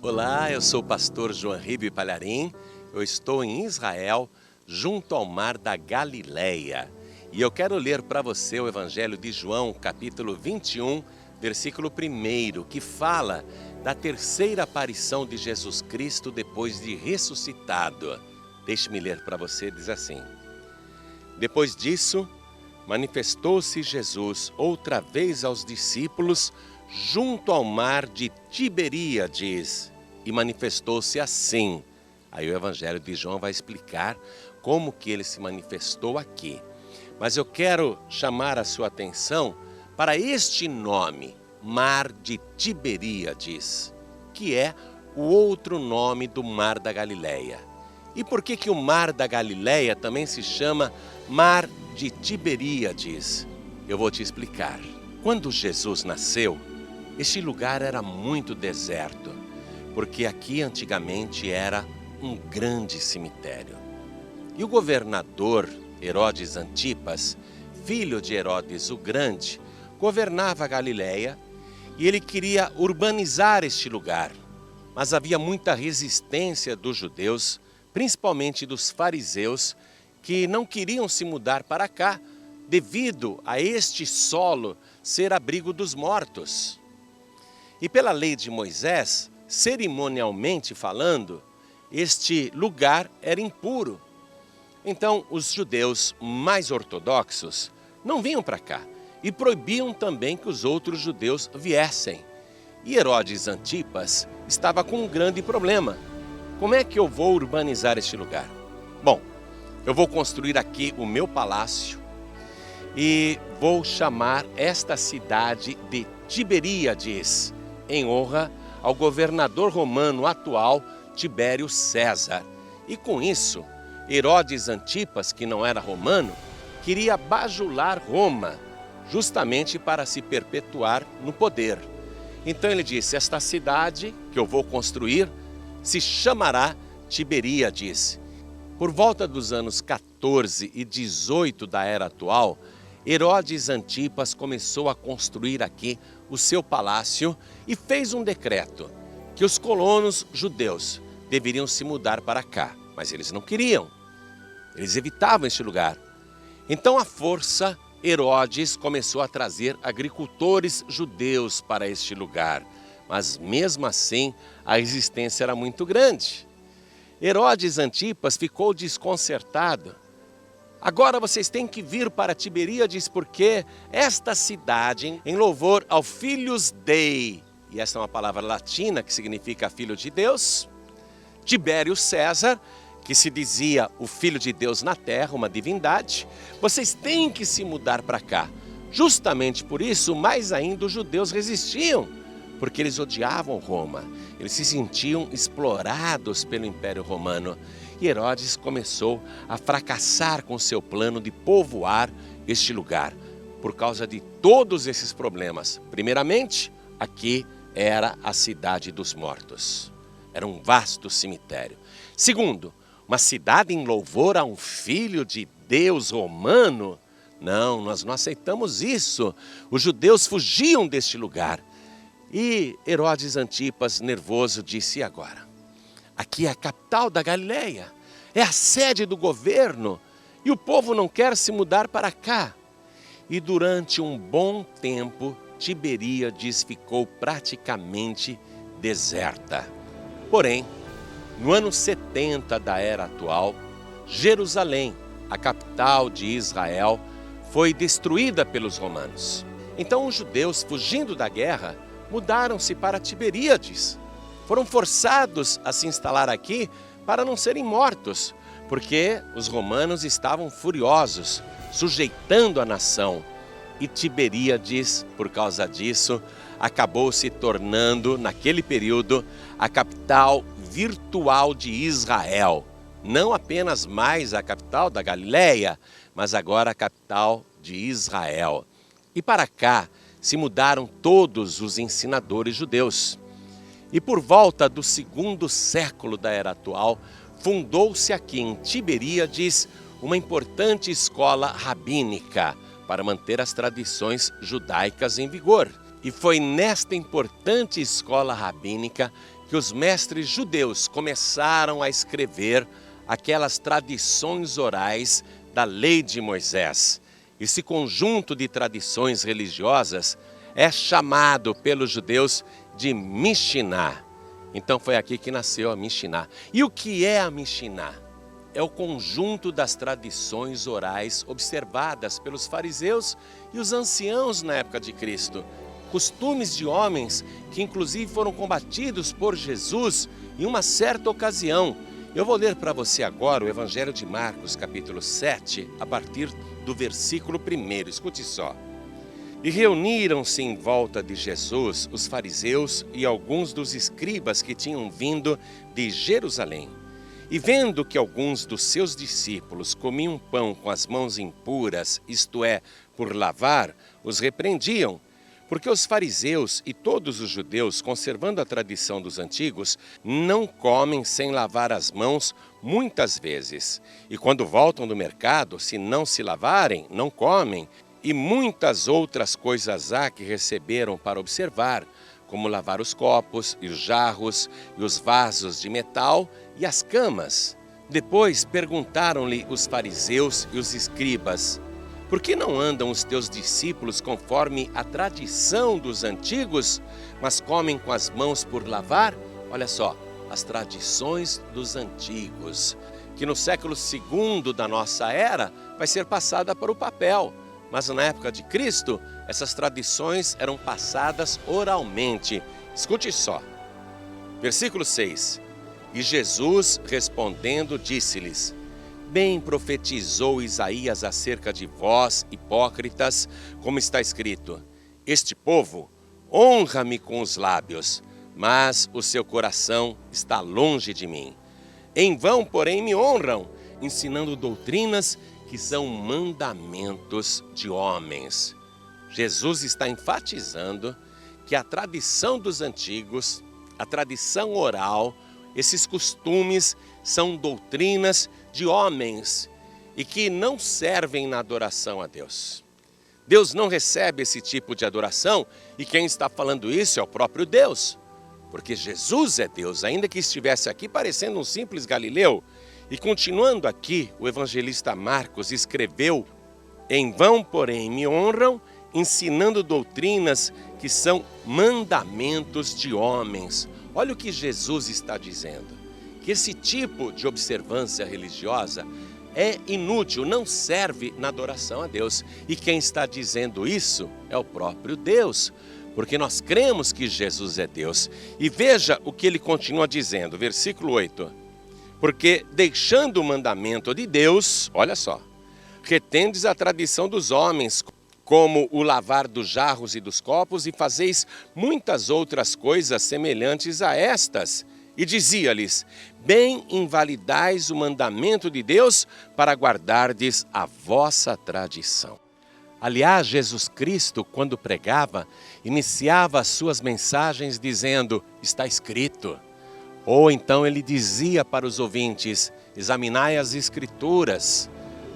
Olá, eu sou o pastor João Ribe Palharim, eu estou em Israel, junto ao mar da Galileia. E eu quero ler para você o Evangelho de João, capítulo 21, versículo 1, que fala da terceira aparição de Jesus Cristo depois de ressuscitado. Deixe-me ler para você, diz assim: Depois disso, manifestou-se Jesus outra vez aos discípulos junto ao mar de Tiberíades, e manifestou-se assim. Aí o Evangelho de João vai explicar como que ele se manifestou aqui. Mas eu quero chamar a sua atenção para este nome, Mar de Tiberíades, que é o outro nome do Mar da Galileia. E por que o Mar da Galileia também se chama Mar de Tiberíades? Eu vou te explicar. Quando Jesus nasceu, este lugar era muito deserto, porque aqui antigamente era um grande cemitério. E o governador Herodes Antipas, filho de Herodes o Grande, governava a Galileia e ele queria urbanizar este lugar. Mas havia muita resistência dos judeus, principalmente dos fariseus, que não queriam se mudar para cá devido a este solo ser abrigo dos mortos. E pela lei de Moisés, cerimonialmente falando, este lugar era impuro. Então, os judeus mais ortodoxos não vinham para cá e proibiam também que os outros judeus viessem. E Herodes Antipas estava com um grande problema. Como é que eu vou urbanizar este lugar? Bom, eu vou construir aqui o meu palácio e vou chamar esta cidade de Tiberíades, em honra ao governador romano atual, Tibério César. E com isso, Herodes Antipas, que não era romano, queria bajular Roma, justamente para se perpetuar no poder. Então ele disse: esta cidade que eu vou construir se chamará Tiberíades. Por volta dos anos 14 e 18 da era atual, Herodes Antipas começou a construir aqui o seu palácio e fez um decreto que os colonos judeus deveriam se mudar para cá, mas eles não queriam, eles evitavam este lugar. Então, à força, Herodes começou a trazer agricultores judeus para este lugar, mas mesmo assim a resistência era muito grande. Herodes Antipas ficou desconcertado. Agora vocês têm que vir para Tiberíades, porque esta cidade, em louvor ao Filhos Dei, e esta é uma palavra latina que significa filho de Deus, Tibério César, que se dizia o filho de Deus na terra, uma divindade, vocês têm que se mudar para cá. Justamente por isso, mais ainda os judeus resistiam, porque eles odiavam Roma, eles se sentiam explorados pelo Império Romano. E Herodes começou a fracassar com seu plano de povoar este lugar, por causa de todos esses problemas. Primeiramente, aqui era a cidade dos mortos, era um vasto cemitério. Segundo, uma cidade em louvor a um filho de Deus romano? Não, nós não aceitamos isso. Os judeus fugiam deste lugar. E Herodes Antipas, nervoso, disse: e agora? Aqui é a capital da Galileia, é a sede do governo, e o povo não quer se mudar para cá. E durante um bom tempo, Tiberíades ficou praticamente deserta. Porém, no ano 70 da era atual, Jerusalém, a capital de Israel, foi destruída pelos romanos. Então os judeus, fugindo da guerra, mudaram-se para Tiberíades. Foram forçados a se instalar aqui para não serem mortos, porque os romanos estavam furiosos, sujeitando a nação. E Tiberíades, por causa disso, acabou se tornando, naquele período, a capital virtual de Israel. Não apenas mais a capital da Galileia, mas agora a capital de Israel. E para cá se mudaram todos os ensinadores judeus. E por volta do 2º século da era atual, fundou-se aqui em Tiberíades uma importante escola rabínica para manter as tradições judaicas em vigor. E foi nesta importante escola rabínica que os mestres judeus começaram a escrever aquelas tradições orais da lei de Moisés. Esse conjunto de tradições religiosas é chamado pelos judeus de Mishiná. Então foi aqui que nasceu a Mishiná. E o que é a Mishiná? É o conjunto das tradições orais observadas pelos fariseus e os anciãos na época de Cristo. Costumes de homens que inclusive foram combatidos por Jesus em uma certa ocasião. Eu vou ler para você agora o Evangelho de Marcos, capítulo 7, a partir do versículo 1. Escute só. E reuniram-se em volta de Jesus os fariseus e alguns dos escribas que tinham vindo de Jerusalém. E vendo que alguns dos seus discípulos comiam pão com as mãos impuras, isto é, por lavar, os repreendiam. Porque os fariseus e todos os judeus, conservando a tradição dos antigos, não comem sem lavar as mãos muitas vezes. E quando voltam do mercado, se não se lavarem, não comem. E muitas outras coisas há que receberam para observar, como lavar os copos e os jarros e os vasos de metal e as camas. Depois perguntaram-lhe os fariseus e os escribas: por que não andam os teus discípulos conforme a tradição dos antigos, mas comem com as mãos por lavar? Olha só, as tradições dos antigos, que no século II da nossa era vai ser passada para o papel. Mas na época de Cristo, essas tradições eram passadas oralmente. Escute só. Versículo 6. E Jesus, respondendo, disse-lhes: bem profetizou Isaías acerca de vós, hipócritas, como está escrito: este povo honra-me com os lábios, mas o seu coração está longe de mim. Em vão, porém, me honram, ensinando doutrinas que são mandamentos de homens. Jesus está enfatizando que a tradição dos antigos, a tradição oral, esses costumes são doutrinas de homens e que não servem na adoração a Deus. Deus não recebe esse tipo de adoração e quem está falando isso é o próprio Deus. Porque Jesus é Deus, ainda que estivesse aqui parecendo um simples galileu. E continuando aqui, o evangelista Marcos escreveu: em vão, porém, me honram, ensinando doutrinas que são mandamentos de homens. Olha o que Jesus está dizendo, que esse tipo de observância religiosa é inútil, não serve na adoração a Deus. E quem está dizendo isso é o próprio Deus, porque nós cremos que Jesus é Deus. E veja o que ele continua dizendo, versículo 8. Porque deixando o mandamento de Deus, olha só, retendes a tradição dos homens, como o lavar dos jarros e dos copos, e fazeis muitas outras coisas semelhantes a estas. E dizia-lhes: bem invalidais o mandamento de Deus para guardardes a vossa tradição. Aliás, Jesus Cristo, quando pregava, iniciava as suas mensagens dizendo: está escrito. Ou então ele dizia para os ouvintes: examinai as Escrituras.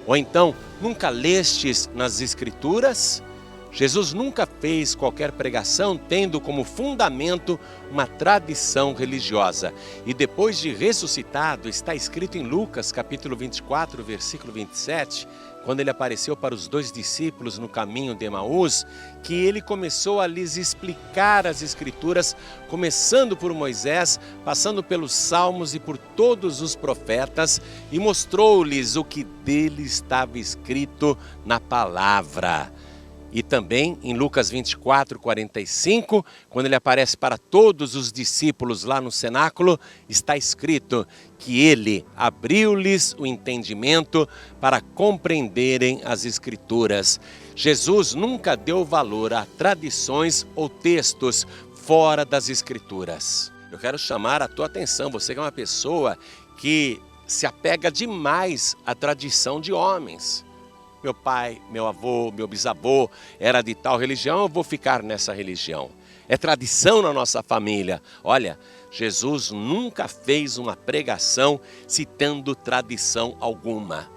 Ou então, nunca lestes nas Escrituras? Jesus nunca fez qualquer pregação tendo como fundamento uma tradição religiosa. E depois de ressuscitado, está escrito em Lucas capítulo 24, versículo 27, quando ele apareceu para os 2 discípulos no caminho de Emaús, que ele começou a lhes explicar as Escrituras, começando por Moisés, passando pelos Salmos e por todos os profetas, e mostrou-lhes o que dele estava escrito na palavra. E também em Lucas 24, 45, quando ele aparece para todos os discípulos lá no cenáculo, está escrito que ele abriu-lhes o entendimento para compreenderem as Escrituras. Jesus nunca deu valor a tradições ou textos fora das Escrituras. Eu quero chamar a tua atenção, você que é uma pessoa que se apega demais à tradição de homens. Meu pai, meu avô, meu bisavô era de tal religião, eu vou ficar nessa religião. É tradição na nossa família. Olha, Jesus nunca fez uma pregação citando tradição alguma.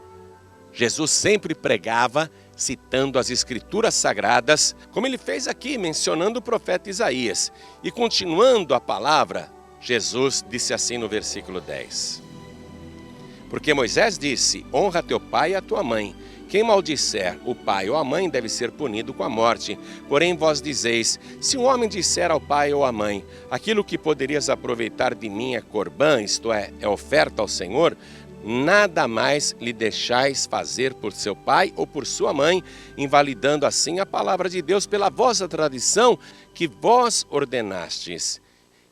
Jesus sempre pregava citando as Escrituras Sagradas, como ele fez aqui, mencionando o profeta Isaías. E continuando a palavra, Jesus disse assim no versículo 10. Porque Moisés disse: honra teu pai e a tua mãe. Quem maldisser o pai ou a mãe deve ser punido com a morte. Porém vós dizeis: se um homem disser ao pai ou à mãe: aquilo que poderias aproveitar de mim é corbã, isto é oferta ao Senhor, nada mais lhe deixais fazer por seu pai ou por sua mãe, invalidando assim a palavra de Deus pela vossa tradição que vós ordenastes.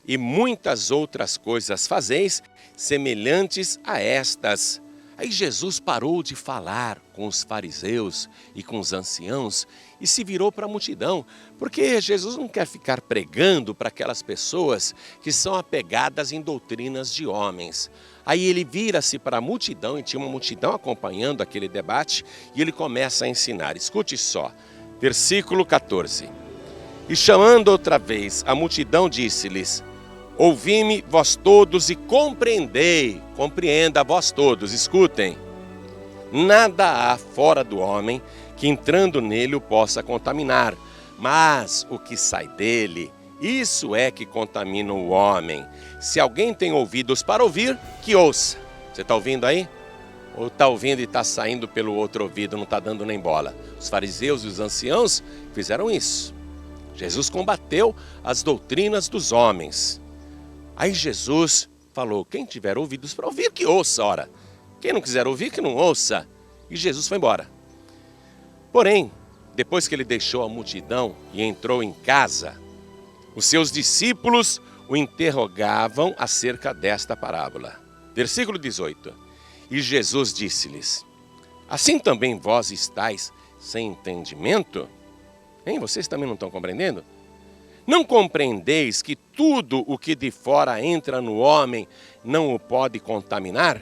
E muitas outras coisas fazeis, semelhantes a estas. Aí Jesus parou de falar com os fariseus e com os anciãos e se virou para a multidão, porque Jesus não quer ficar pregando para aquelas pessoas que são apegadas em doutrinas de homens. Aí ele vira-se para a multidão, e tinha uma multidão acompanhando aquele debate, e ele começa a ensinar. Escute só, versículo 14. E chamando outra vez a multidão, disse-lhes: ouvi-me vós todos e compreendei, compreenda vós todos, escutem. Nada há fora do homem que entrando nele o possa contaminar, mas o que sai dele, isso é que contamina o homem. Se alguém tem ouvidos para ouvir, que ouça. Você está ouvindo aí? Ou está ouvindo e está saindo pelo outro ouvido, não está dando nem bola? Os fariseus e os anciãos fizeram isso. Jesus combateu as doutrinas dos homens. Aí Jesus falou: quem tiver ouvidos para ouvir, que ouça, ora. Quem não quiser ouvir, que não ouça. E Jesus foi embora. Porém, depois que ele deixou a multidão e entrou em casa, os seus discípulos o interrogavam acerca desta parábola. Versículo 18. E Jesus disse-lhes: assim também vós estáis sem entendimento? Hein? Vocês também não estão compreendendo? Não compreendeis que tudo o que de fora entra no homem não o pode contaminar?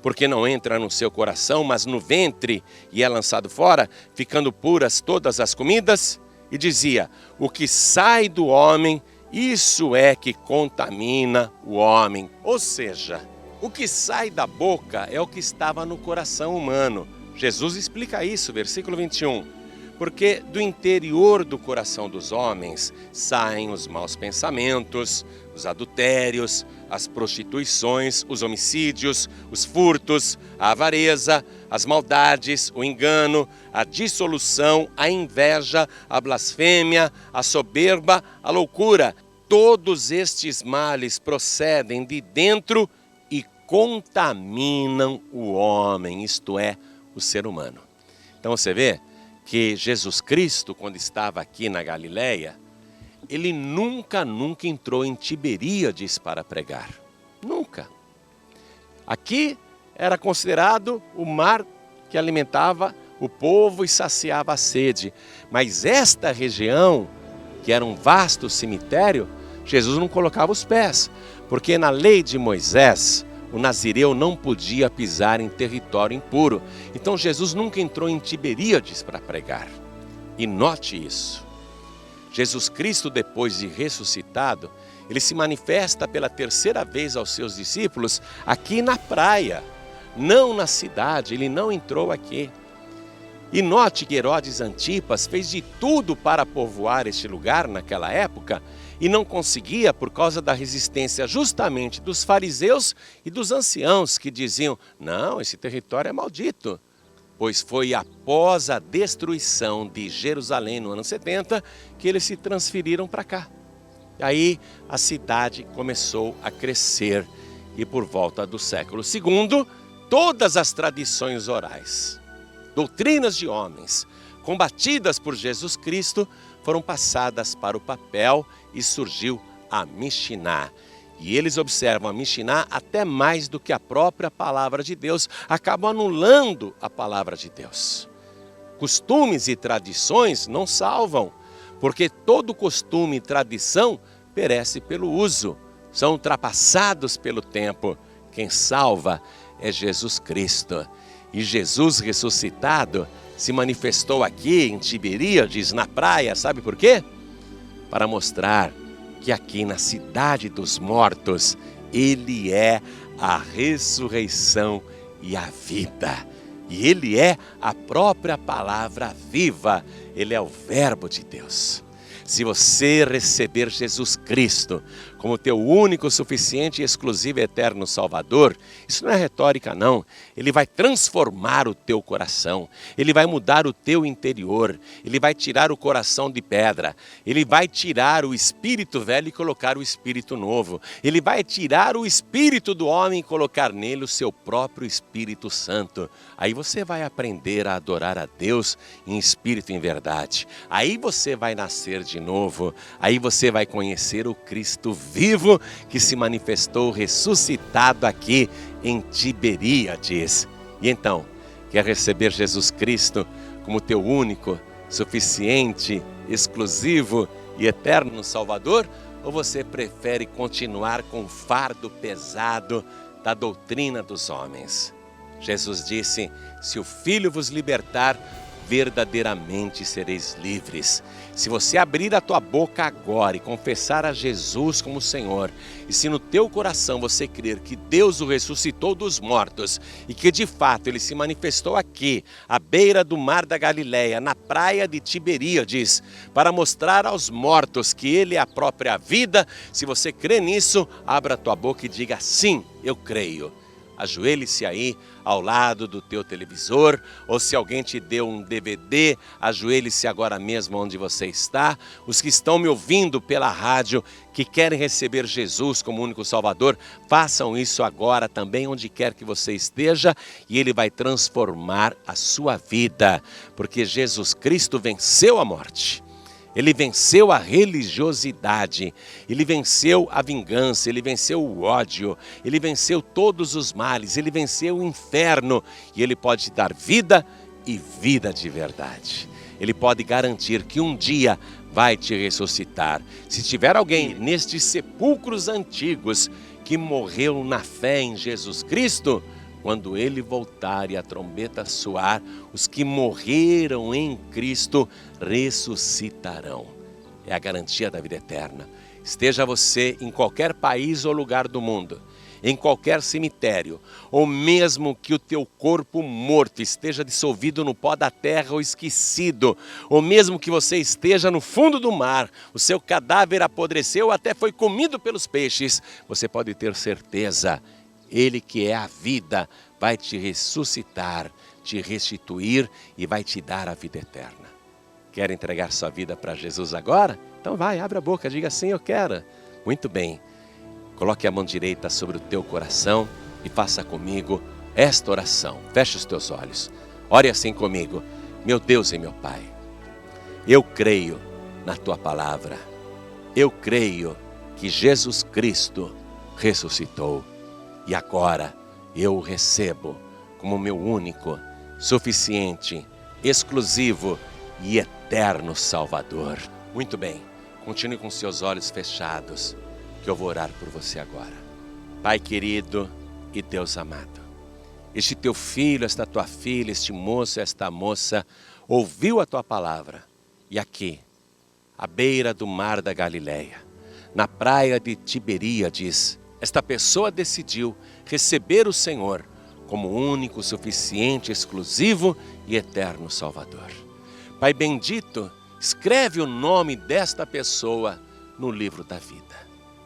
Porque não entra no seu coração, mas no ventre, e é lançado fora, ficando puras todas as comidas? E dizia: o que sai do homem, isso é que contamina o homem. Ou seja, o que sai da boca é o que estava no coração humano. Jesus explica isso, versículo 21. Porque do interior do coração dos homens saem os maus pensamentos, os adultérios, as prostituições, os homicídios, os furtos, a avareza, as maldades, o engano, a dissolução, a inveja, a blasfêmia, a soberba, a loucura. Todos estes males procedem de dentro e contaminam o homem, isto é, o ser humano. Então você vê que Jesus Cristo, quando estava aqui na Galileia, ele nunca entrou em Tiberíades para pregar. Nunca. Aqui era considerado o mar que alimentava o povo e saciava a sede. Mas esta região, que era um vasto cemitério, Jesus não colocava os pés, porque na lei de Moisés, o nazireu não podia pisar em território impuro. Então Jesus nunca entrou em Tiberíades para pregar. E note isso. Jesus Cristo, depois de ressuscitado, ele se manifesta pela terceira vez aos seus discípulos aqui na praia, não na cidade. Ele não entrou aqui. E note que Herodes Antipas fez de tudo para povoar este lugar naquela época e não conseguia por causa da resistência justamente dos fariseus e dos anciãos que diziam: não, esse território é maldito. Pois foi após a destruição de Jerusalém no ano 70 que eles se transferiram para cá. Aí a cidade começou a crescer e por volta do século II, todas as tradições orais, doutrinas de homens, combatidas por Jesus Cristo, foram passadas para o papel e surgiu a Mishiná. E eles observam a Mishiná até mais do que a própria palavra de Deus, acabam anulando a palavra de Deus. Costumes e tradições não salvam, porque todo costume e tradição perece pelo uso, são ultrapassados pelo tempo. Quem salva é Jesus Cristo. E Jesus ressuscitado se manifestou aqui em Tiberíades, na praia, sabe por quê? Para mostrar que aqui na cidade dos mortos, Ele é a ressurreição e a vida. E Ele é a própria palavra viva, Ele é o Verbo de Deus. Se você receber Jesus Cristo como teu único, suficiente, exclusivo e eterno Salvador, isso não é retórica não. Ele vai transformar o teu coração, Ele vai mudar o teu interior, Ele vai tirar o coração de pedra, Ele vai tirar o espírito velho e colocar o espírito novo, Ele vai tirar o espírito do homem e colocar nele o seu próprio Espírito Santo. Aí você vai aprender a adorar a Deus em espírito e em verdade. Aí você vai nascer de novo, aí você vai conhecer o Cristo vivo que se manifestou ressuscitado aqui em Tiberíades. E então, quer receber Jesus Cristo como teu único, suficiente, exclusivo e eterno Salvador? Ou você prefere continuar com o fardo pesado da doutrina dos homens? Jesus disse: se o Filho vos libertar, verdadeiramente sereis livres. Se você abrir a tua boca agora e confessar a Jesus como Senhor, e se no teu coração você crer que Deus o ressuscitou dos mortos e que de fato Ele se manifestou aqui, à beira do mar da Galileia, na praia de Tiberíades, para mostrar aos mortos que Ele é a própria vida, se você crê nisso, abra a tua boca e diga: sim, eu creio. Ajoelhe-se aí ao lado do teu televisor, ou se alguém te deu um DVD, ajoelhe-se agora mesmo onde você está. Os que estão me ouvindo pela rádio, que querem receber Jesus como único Salvador, façam isso agora também, onde quer que você esteja, e Ele vai transformar a sua vida, porque Jesus Cristo venceu a morte. Ele venceu a religiosidade, Ele venceu a vingança, Ele venceu o ódio, Ele venceu todos os males, Ele venceu o inferno e Ele pode te dar vida e vida de verdade. Ele pode garantir que um dia vai te ressuscitar. Se tiver alguém nestes sepulcros antigos que morreu na fé em Jesus Cristo, quando Ele voltar e a trombeta soar, os que morreram em Cristo ressuscitarão. É a garantia da vida eterna. Esteja você em qualquer país ou lugar do mundo, em qualquer cemitério, ou mesmo que o teu corpo morto esteja dissolvido no pó da terra ou esquecido, ou mesmo que você esteja no fundo do mar, o seu cadáver apodreceu ou até foi comido pelos peixes, você pode ter certeza, Ele que é a vida vai te ressuscitar, te restituir e vai te dar a vida eterna. Quer entregar sua vida para Jesus agora? Então vai, abre a boca, diga sim, eu quero. Muito bem, coloque a mão direita sobre o teu coração e faça comigo esta oração. Feche os teus olhos, ore assim comigo. Meu Deus e meu Pai, eu creio na tua palavra. Eu creio que Jesus Cristo ressuscitou. E agora eu o recebo como meu único, suficiente, exclusivo e eterno Salvador. Muito bem, continue com seus olhos fechados, que eu vou orar por você agora. Pai querido e Deus amado, este teu filho, esta tua filha, este moço, esta moça, ouviu a tua palavra e aqui, à beira do mar da Galileia, na praia de Tiberíades, esta pessoa decidiu receber o Senhor como único, suficiente, exclusivo e eterno Salvador. Pai bendito, escreve o nome desta pessoa no livro da vida.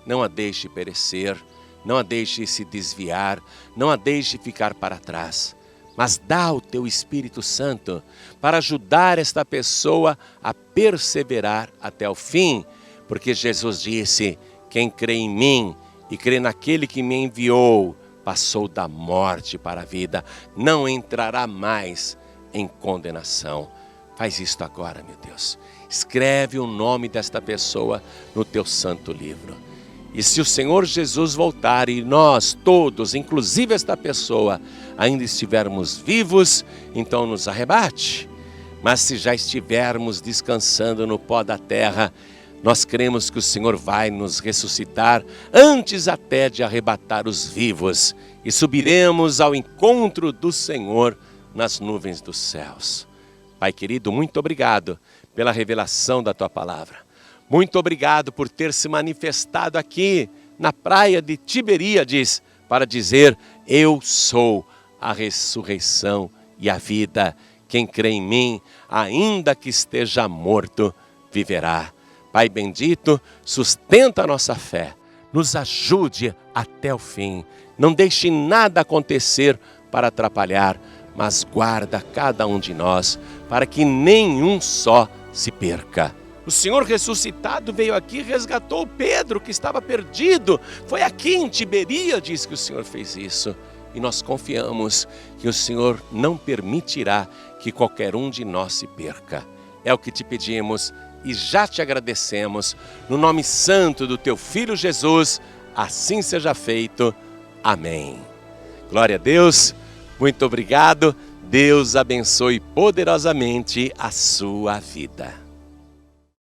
Não a deixe perecer, não a deixe se desviar, não a deixe ficar para trás, mas dá o teu Espírito Santo para ajudar esta pessoa a perseverar até o fim, porque Jesus disse: quem crê em mim e crê naquele que me enviou, passou da morte para a vida, não entrará mais em condenação. Faz isto agora, meu Deus. Escreve o nome desta pessoa no teu santo livro. E se o Senhor Jesus voltar e nós todos, inclusive esta pessoa, ainda estivermos vivos, então nos arrebate. Mas se já estivermos descansando no pó da terra, nós cremos que o Senhor vai nos ressuscitar antes até de arrebatar os vivos e subiremos ao encontro do Senhor nas nuvens dos céus. Pai querido, muito obrigado pela revelação da tua palavra. Muito obrigado por ter se manifestado aqui na praia de Tiberíades para dizer: eu sou a ressurreição e a vida. Quem crê em mim, ainda que esteja morto, viverá. Pai bendito, sustenta a nossa fé, nos ajude até o fim. Não deixe nada acontecer para atrapalhar, mas guarda cada um de nós, para que nenhum só se perca. O Senhor ressuscitado veio aqui e resgatou Pedro, que estava perdido. Foi aqui em Tiberíades que o Senhor fez isso. E nós confiamos que o Senhor não permitirá que qualquer um de nós se perca. É o que te pedimos e já te agradecemos. No nome santo do teu Filho Jesus, assim seja feito. Amém. Glória a Deus. Muito obrigado. Deus abençoe poderosamente a sua vida.